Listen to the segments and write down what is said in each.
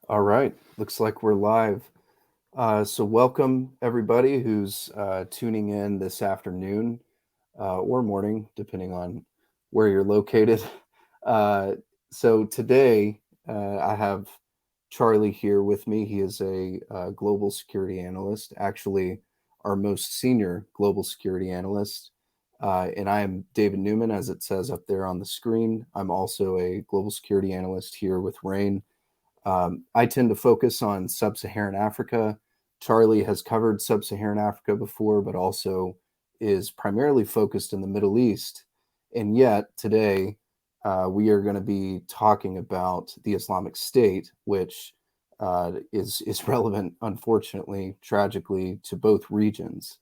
All right, looks like we're live. So, welcome everybody who's tuning in this afternoon or morning, depending on where you're located. Uh, so, today I have Charlie here with me. He is a global security analyst, actually, our most senior global security analyst. And I am David Newman, as it says up there on the screen. I'm also a global security analyst here with RANE. I tend to focus on sub Saharan Africa. Charlie has covered sub Saharan Africa before, but also is primarily focused in the Middle East. And yet, today, we are going to be talking about the Islamic State, which is relevant, unfortunately, tragically, to both regions.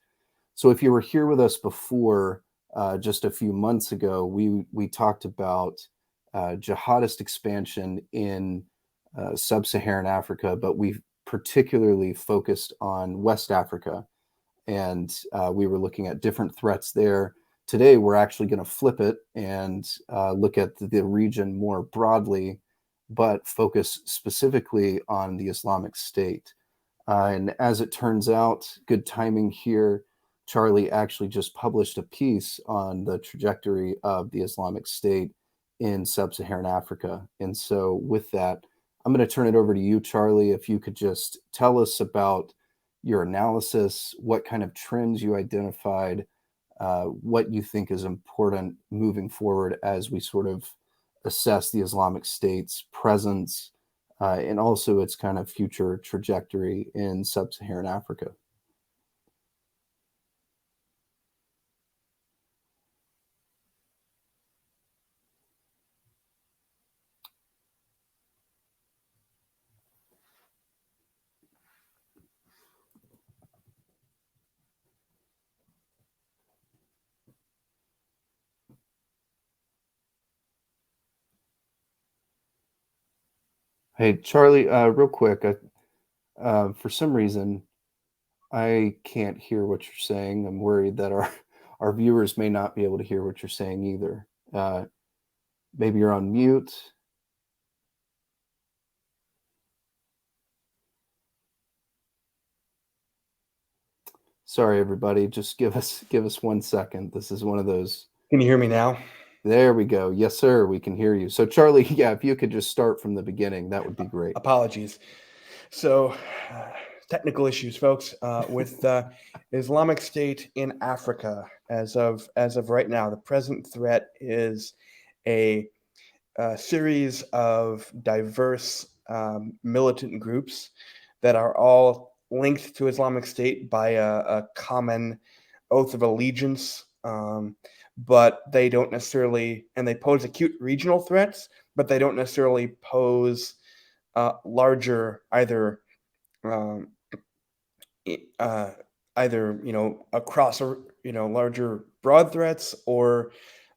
So, if you were here with us before, just a few months ago, we talked about jihadist expansion in sub-Saharan Africa, but we've particularly focused on West Africa, and we were looking at different threats there. Today, we're actually going to flip it and look at the region more broadly, but focus specifically on the Islamic State. And as it turns out, good timing here. Charlie actually just published a piece on the trajectory of the Islamic State in sub Saharan Africa. And so, with that, I'm going to turn it over to you, Charlie. If you could just tell us about your analysis, what kind of trends you identified, what you think is important moving forward as we sort of assess the Islamic State's presence and also its kind of future trajectory in sub Saharan Africa. Hey, Charlie, real quick, for some reason, I can't hear what you're saying. I'm worried that our viewers may not be able to hear what you're saying either. Uh, Maybe you're on mute. Sorry, everybody. Just give us 1 second. This is one of those. Can you hear me now? There we go. Yes, sir. We can hear you. So, Charlie, yeah, if you could just start from the beginning, that would be great. Apologies. So, technical issues, folks. With Islamic State in Africa, as of right now, the present threat is a series of diverse militant groups that are all linked to Islamic State by a common oath of allegiance. But they don't necessarily, and they pose acute regional threats, but they don't necessarily pose larger um, uh, either across larger broad threats or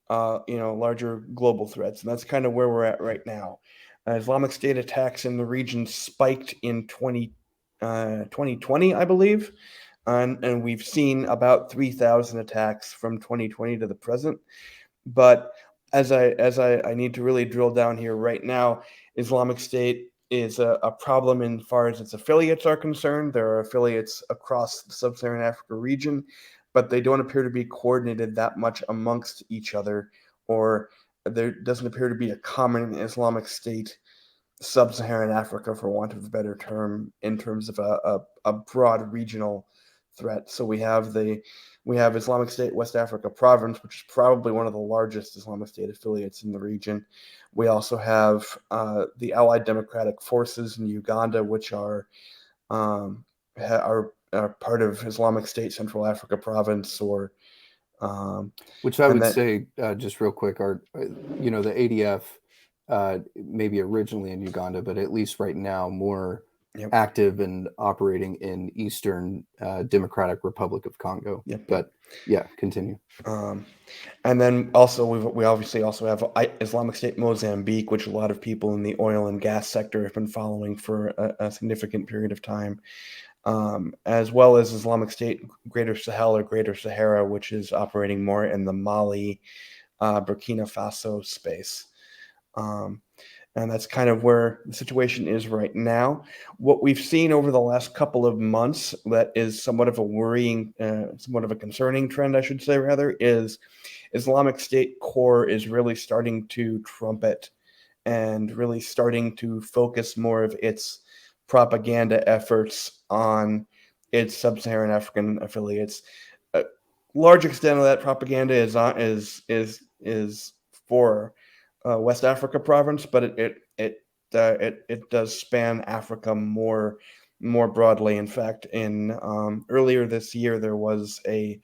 larger global threats, and that's kind of where we're at right now. Islamic State attacks in the region spiked in 2020, I believe, and we've seen about 3,000 attacks from 2020 to the present. But as I need to really drill down here right now, Islamic State is a problem in far as its affiliates are concerned. There are affiliates across the sub-Saharan Africa region, but they don't appear to be coordinated that much amongst each other, or there doesn't appear to be a common Islamic State sub-Saharan Africa, for want of a better term, in terms of a broad regional threat. So we have Islamic State West Africa Province, which is probably one of the largest Islamic State affiliates in the region. We also have the Allied Democratic Forces in Uganda, which um, are part of Islamic State Central Africa Province, or Which I and would then say, just real quick, are the ADF, maybe originally in Uganda, but at least right now more yep, active and operating in Eastern Democratic Republic of Congo. yep, yep. But yeah, continue. Um, and then also we obviously also have Islamic State Mozambique, which a lot of people in the oil and gas sector have been following for a significant period of time, as well as Islamic State Greater Sahel or Greater Sahara, which is operating more in the Mali, Burkina Faso space. Um, And that's kind of where the situation is right now. What we've seen over the last couple of months that is somewhat of a worrying, somewhat of a concerning trend, I should say, rather, is Islamic State core is really starting to trumpet and really starting to focus more of its propaganda efforts on its sub-Saharan African affiliates. A large extent of that propaganda is for West Africa province, but it does span Africa more broadly. In fact, in earlier this year, there was a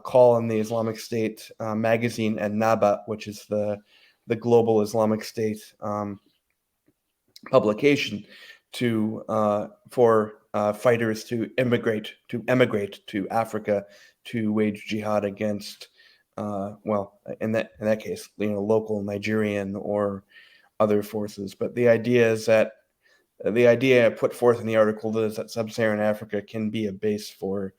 call in the Islamic State magazine and Naba, which is the global Islamic State publication, to for fighters to emigrate to Africa to wage jihad against well, in that case, local Nigerian or other forces. But the idea put forth in the article is that sub-Saharan Africa can be a base for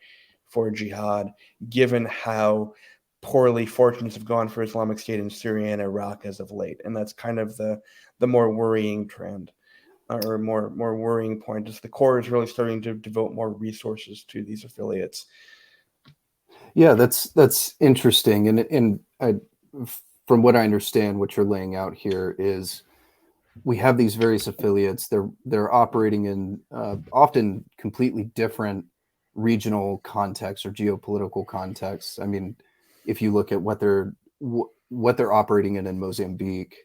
jihad, given how poorly fortunes have gone for Islamic State in Syria and Iraq as of late. And that's kind of the more worrying trend, or more worrying point, is the core is really starting to devote more resources to these affiliates. Yeah, that's interesting, from what I understand, what you're laying out here is we have these various affiliates. They're operating in often completely different regional contexts or geopolitical contexts. I mean, if you look at what they're operating in Mozambique,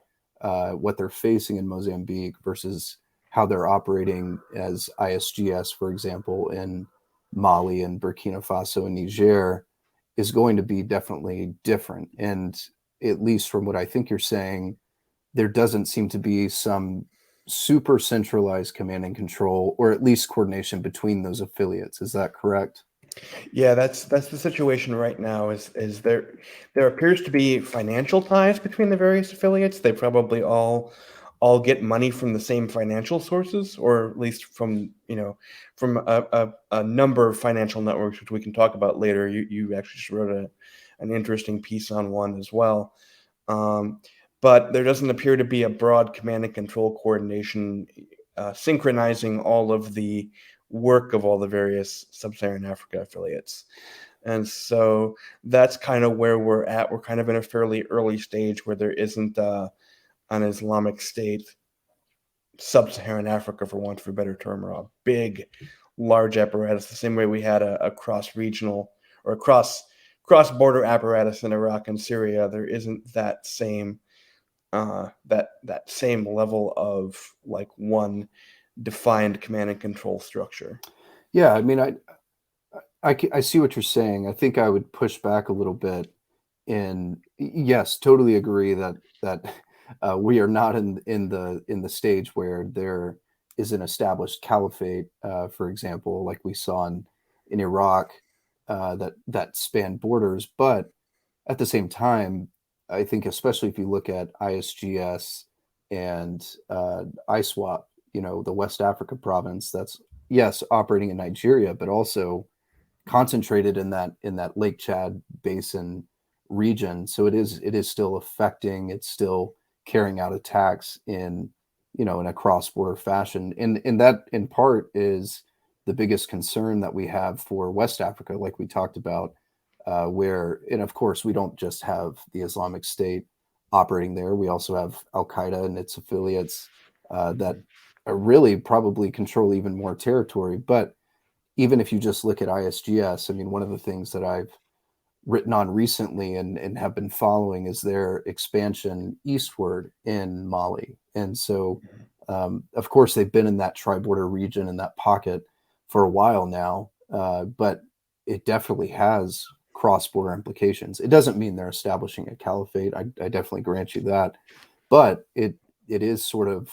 what they're facing in Mozambique versus how they're operating as ISGS, for example, in Mali and Burkina Faso and Niger, is going to be definitely different. And at least from what I think you're saying, there doesn't seem to be some super centralized command and control, or at least coordination between those affiliates. Is that correct? Yeah, that's the situation right now. Is there appears to be financial ties between the various affiliates. They probably all get money from the same financial sources, or at least from from a number of financial networks, which we can talk about later. You actually just wrote an interesting piece on one as well. Um, but there doesn't appear to be a broad command and control coordination synchronizing all of the work of all the various sub-Saharan Africa affiliates. And so that's kind of where we're at. We're kind of in a fairly early stage where there isn't an Islamic State sub-Saharan Africa, for want of a better term, or a big, large apparatus, the same way we had a cross-regional or a cross-border apparatus in Iraq and Syria. There isn't that same that same level of like one defined command and control structure. Yeah, I mean, I see what you're saying. I think I would push back a little bit. And yes, totally agree that we are not in the stage where there is an established caliphate, for example, like we saw in Iraq, that spanned borders. But at the same time, I think especially if you look at ISGS and ISWAP, the West Africa province, that's yes operating in Nigeria, but also concentrated in that Lake Chad basin region. So it is still affecting. It's still carrying out attacks in a cross border fashion, and that in part is the biggest concern that we have for West Africa, like we talked about, where and of course we don't just have the Islamic State operating there. We also have Al Qaeda and its affiliates that are really probably control even more territory. But even if you just look at ISGS, I mean, one of the things that I've written on recently and have been following is their expansion eastward in Mali. And so, of course, they've been in that tri-border region in that pocket for a while now, but it definitely has cross-border implications. It doesn't mean they're establishing a caliphate. I definitely grant you that, but it is sort of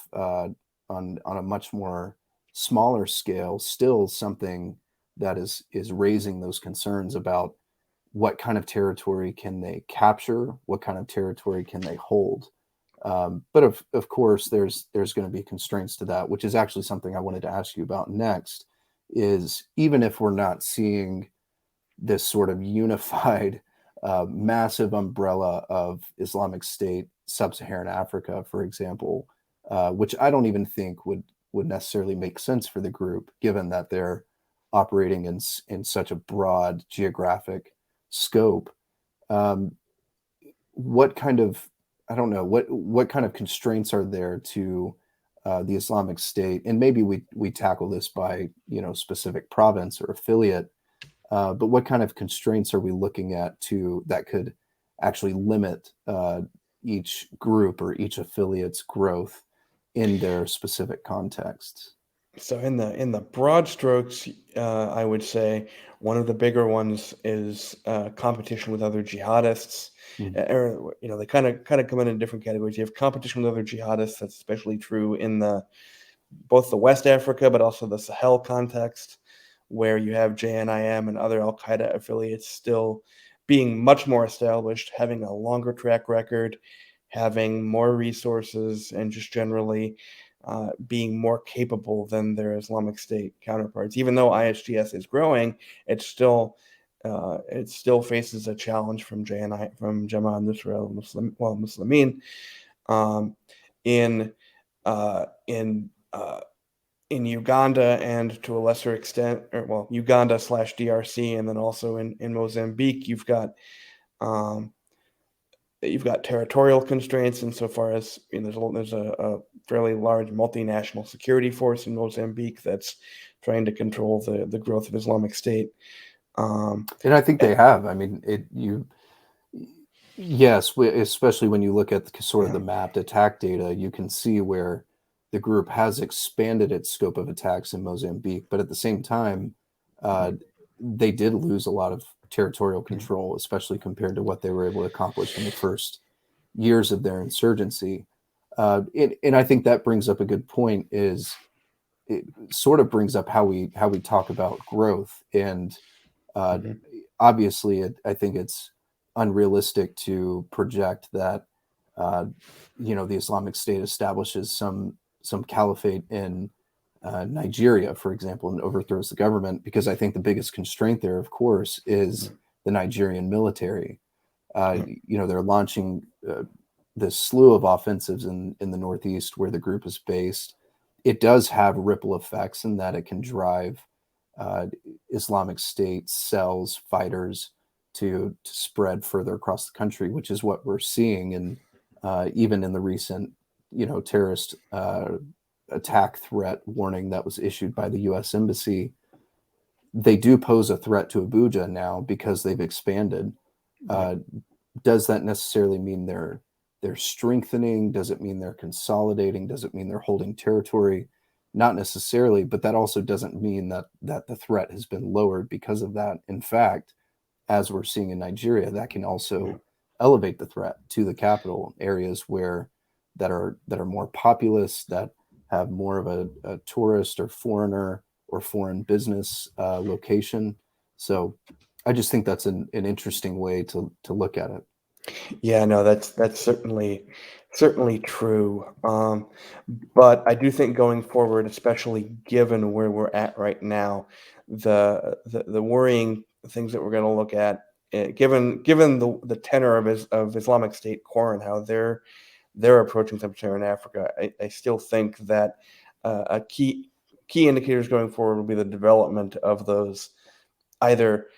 on a much more smaller scale, still something that is raising those concerns about what kind of territory can they capture, what kind of territory can they hold. But of course, there's going to be constraints to that, which is actually something I wanted to ask you about next. Is even if we're not seeing this sort of unified, massive umbrella of Islamic State, sub-Saharan Africa, for example, which I don't even think would necessarily make sense for the group, given that they're operating in such a broad geographic scope. Um, what kind of I don't know what kind of constraints are there to the Islamic State, and maybe we tackle this by specific province or affiliate, but what kind of constraints are we looking at to that could actually limit each group or each affiliate's growth in their specific contexts? So in the broad strokes, I would say one of the bigger ones is competition with other jihadists. Mm. Or they kind of come in different categories. You have competition with other jihadists. That's especially true in the both the West Africa, but also the Sahel context, where you have JNIM and other Al Qaeda affiliates still being much more established, having a longer track record, having more resources, and just generally being more capable than their Islamic State counterparts. Even though ISGS is growing, it still faces a challenge from JNI from Jama al-Nusra Muslimin um, in in in Uganda and to a lesser extent, or well, Uganda slash DRC, and then also in Mozambique, um, you've got territorial constraints insofar as there's a fairly large multinational security force in Mozambique that's trying to control the growth of Islamic State. Um, And I think eh, they have. I mean, yes, especially when you look at sort of yeah, the mapped attack data, you can see where the group has expanded its scope of attacks in Mozambique, but at the same time, uh, mhm, they did lose a lot of territorial mhm, control, especially compared to what they were able to accomplish in the first years of their insurgency. And I think that brings up a good point. Is it sort of brings up how we talk about growth, and uh, mhm, obviously, I think it's unrealistic to project that uh, the Islamic State establishes some caliphate in Nigeria, for example, and overthrows the government, because I think the biggest constraint there, of course, is mhm, the Nigerian military. yeah, They're launching this slew of offensives in the Northeast where the group is based. It does have ripple effects in that it can drive uh, Islamic State cells, fighters to spread further across the country, which is what we're seeing, and even in the recent, terrorist attack threat warning that was issued by the U.S. Embassy, they do pose a threat to Abuja now because they've expanded. yeah, Uh, does that necessarily mean they're strengthening? Does it mean they're consolidating? Does it mean they're holding territory? Not necessarily, but that also doesn't mean that the threat has been lowered because of that. In fact, as we're seeing in Nigeria, that can yeah. also elevate the threat to the capital areas that are more populous, that have more of a tourist or foreigner or foreign business location. So I just think that's an interesting way to look at it. Yeah, no, that's certainly true. But I do think going forward, especially given where we're at right now, the worrying things that we're going to look at, given the tenor of Islamic State core and how they're approaching sub-Saharan Africa, I still think that a key indicators going forward will be the development of those either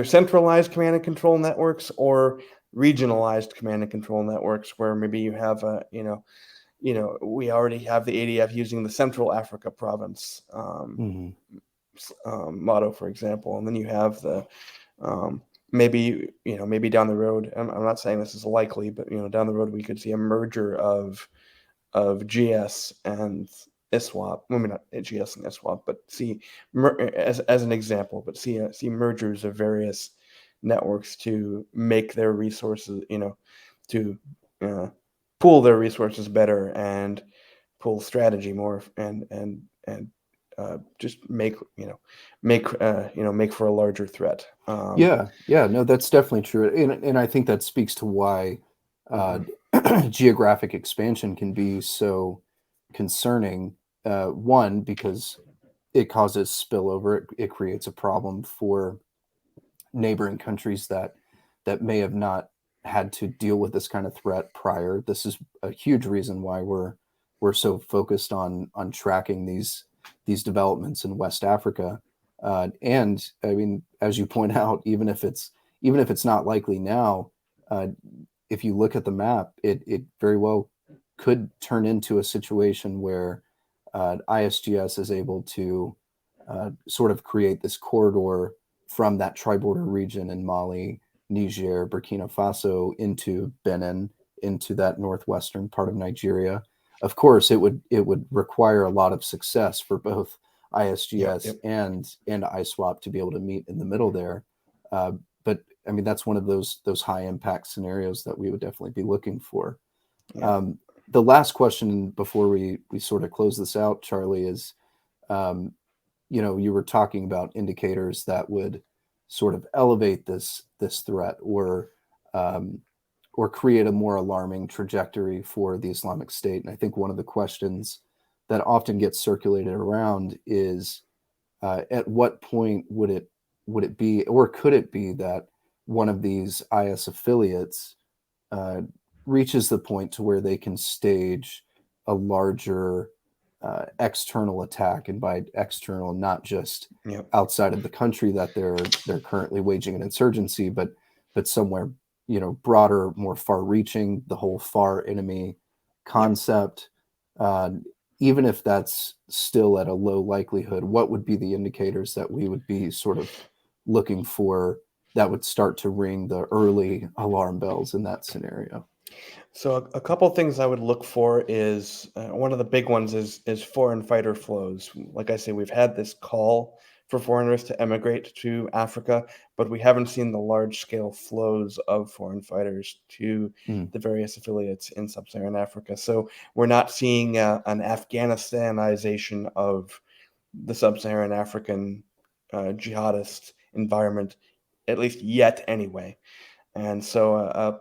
centralized command and control networks or regionalized command and control networks where maybe you have we already have the ADF using the Central Africa province Mhm. motto, for example, and then you have the maybe maybe down the road. I'm not saying this is likely, but down the road we could see a merger of GS and ISWAP. Maybe not GS and ISWAP, but see as an example, but see mergers of various networks to make their resources, to uh, pool their resources better and pool strategy more and just make for a larger threat. Yeah, yeah, no, that's definitely true, and I think that speaks to why uh, Mhm, geographic expansion can be so concerning. One, because it causes spillover. It creates a problem for neighboring countries that may have not had to deal with this kind of threat prior. This is a huge reason why we're we're so focused on tracking these developments in West Africa. And I mean, as you point out, even if it's not likely now, uh, if you look at the map, it very well could turn into a situation where ISGS is able to sort of create this corridor from that tri-border region in Mali, Niger, Burkina Faso into Benin, into that northwestern part of Nigeria. Of course, it would require a lot of success for both Yep. ISGS Yep. and ISWAP to be able to meet in the middle there. But I mean, that's one of those high impact scenarios that we would definitely be looking for. Yep. Um, the last question before we sort of close this out, Charlie, is um, you were talking about indicators that would sort of elevate this threat um, or create a more alarming trajectory for the Islamic State. And I think one of the questions that often gets circulated around is at what point would it be, or could it be, that one of these IS affiliates uh, reaches the point to where they can stage a larger external attack, and by external, not just Yep. outside of the country that they're currently waging an insurgency, but somewhere broader, more far-reaching, the whole far enemy Yep. concept. Uh, Even if that's still at a low likelihood, what would be the indicators that we would be sort of looking for that would start to ring the early alarm bells in that scenario? So a couple things I would look for is one of the big ones is foreign fighter flows. Like I say, we've had this call for foreigners to emigrate to Africa, but we haven't seen the large scale flows of foreign fighters to Mm, the various affiliates in sub-Saharan Africa. So we're not seeing an Afghanistanization of the sub-Saharan African jihadist environment, at least yet anyway. And so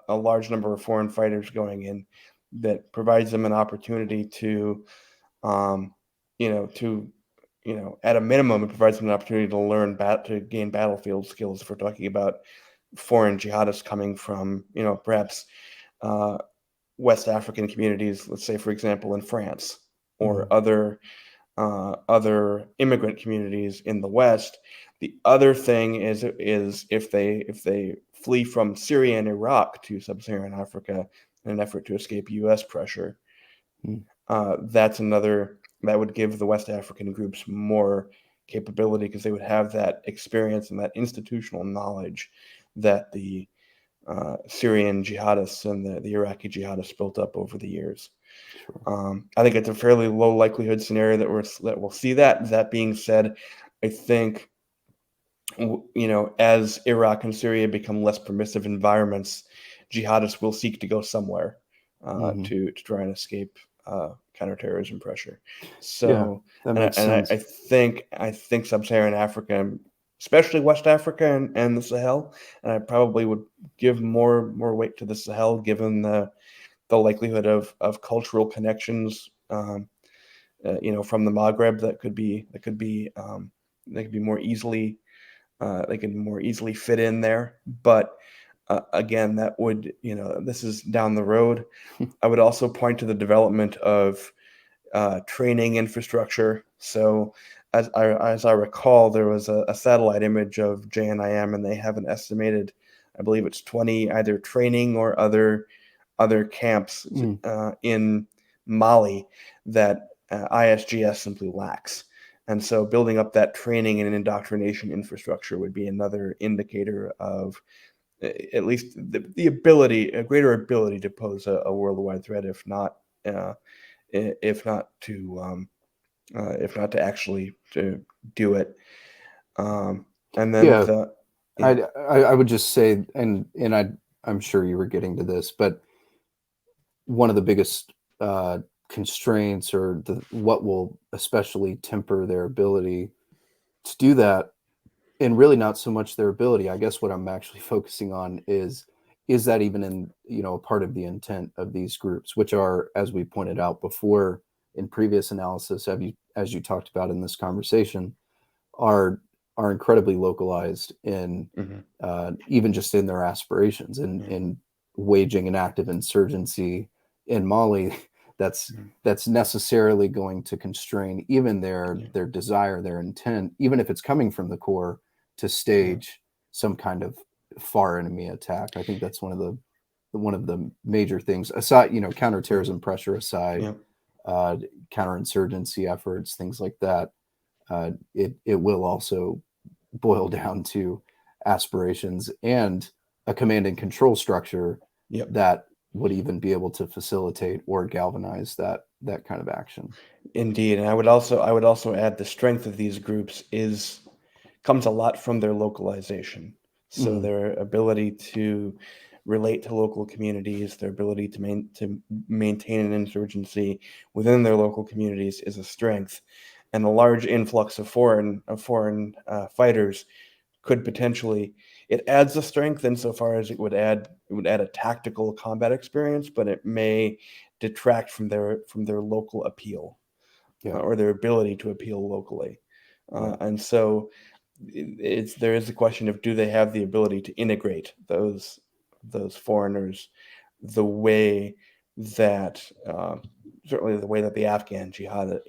a large number of foreign fighters going in that provides them an opportunity to, um, to, at a minimum, it provides them an opportunity to to gain battlefield skills. If we're talking about foreign jihadists coming from, perhaps uh, West African communities, let's say, for example, in France or mm, other immigrant communities in the West. The other thing is if they flee from Syria and Iraq to sub-Saharan Africa in an effort to escape U.S. pressure, mm. that's another that would give the West African groups more capability because they would have that experience and that institutional knowledge that the Syrian jihadists and the Iraqi jihadists built up over the years. Sure. I think it's a fairly low likelihood scenario that we'll see that. That being said, I think as Iraq and Syria become less permissive environments, jihadists will seek to go somewhere Hmm. to try and escape counterterrorism pressure. Yeah, So, that and, I, makes and I, sense. I think sub-Saharan Africa, especially West Africa and the Sahel, and I probably would give more weight to the Sahel given the likelihood of cultural connections, from the Maghreb that could be more easily they can more easily fit in there. But again, that would this is down the road. I would also point to the development of training infrastructure. So as I recall, there was a satellite image of JNIM, and they have an estimated, I believe it's 20 either training or other camps Mm, in Mali that ISGS simply lacks. And so building up that training and indoctrination infrastructure would be another indicator of at least the ability, a greater ability to pose a worldwide threat, uh, if not to actually to do it. And then yeah, yeah. I would just say, and I'm sure you were getting to this, but one of the biggest constraints, or what will especially temper their ability to do that, and really not so much their ability. I guess what I'm actually focusing on is that even in a part of the intent of these groups, which are, as we pointed out before in previous analysis, as you talked about in this conversation, are are incredibly localized in Mhm. even just in their aspirations, Yeah. in waging an active insurgency in Mali that's Mm. that's necessarily going to constrain even Yeah. their desire, their intent, even if it's coming from the core, to Yeah. stage some kind of far enemy attack. I think that's one of the major things, aside, Yeah. counterterrorism pressure aside, Yeah. uh, counterinsurgency efforts, things like that. It will also boil down to aspirations and a command and control structure Yep. that would even be able to facilitate or galvanize that kind of action. Indeed, and I would also add the strength of these groups is comes a lot from their localization. So Mm, their ability to relate to local communities, their ability to maintain an insurgency within their local communities is a strength, and a large influx of foreign fighters could potentially, it adds a strength insofar as it would add a tactical combat experience, but it may detract from their local appeal, yeah, or their ability to appeal locally. right. And so there is a question of, do they have the ability to integrate those foreigners the way that, certainly the way that the Afghan jihad,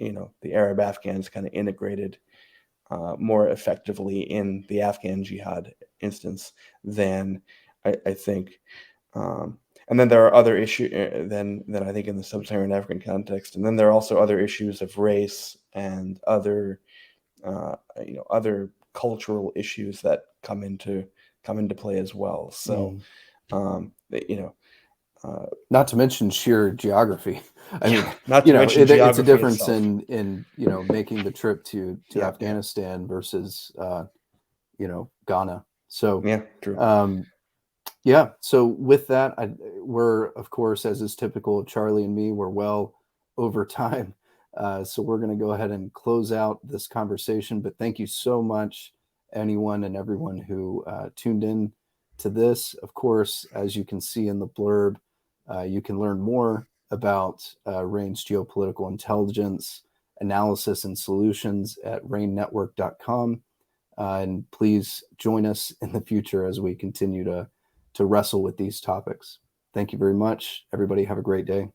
the Arab Afghans kind of integrated more effectively in the Afghan jihad instance than I think. Um, and then there are other issues than I think in the sub-Saharan African context. And then there are also other issues of race and other cultural issues that come into play as well. So, Mm. um, you know, uh, Not to mention sheer geography. I yeah, mean, not to mention it's a geography difference itself. in making the trip to Yeah, yeah, Afghanistan versus Ghana. So, yeah, true. um, yeah. So with that, we're, of course, as is typical of Charlie and me, we're well over time. So we're going to go ahead and close out this conversation. But thank you so much, anyone and everyone who tuned in to this. Of course, as you can see in the blurb, you can learn more about RANE's geopolitical intelligence analysis and solutions at ranenetwork.com. And please join us in the future as we continue to wrestle with these topics. Thank you very much. Everybody, have a great day.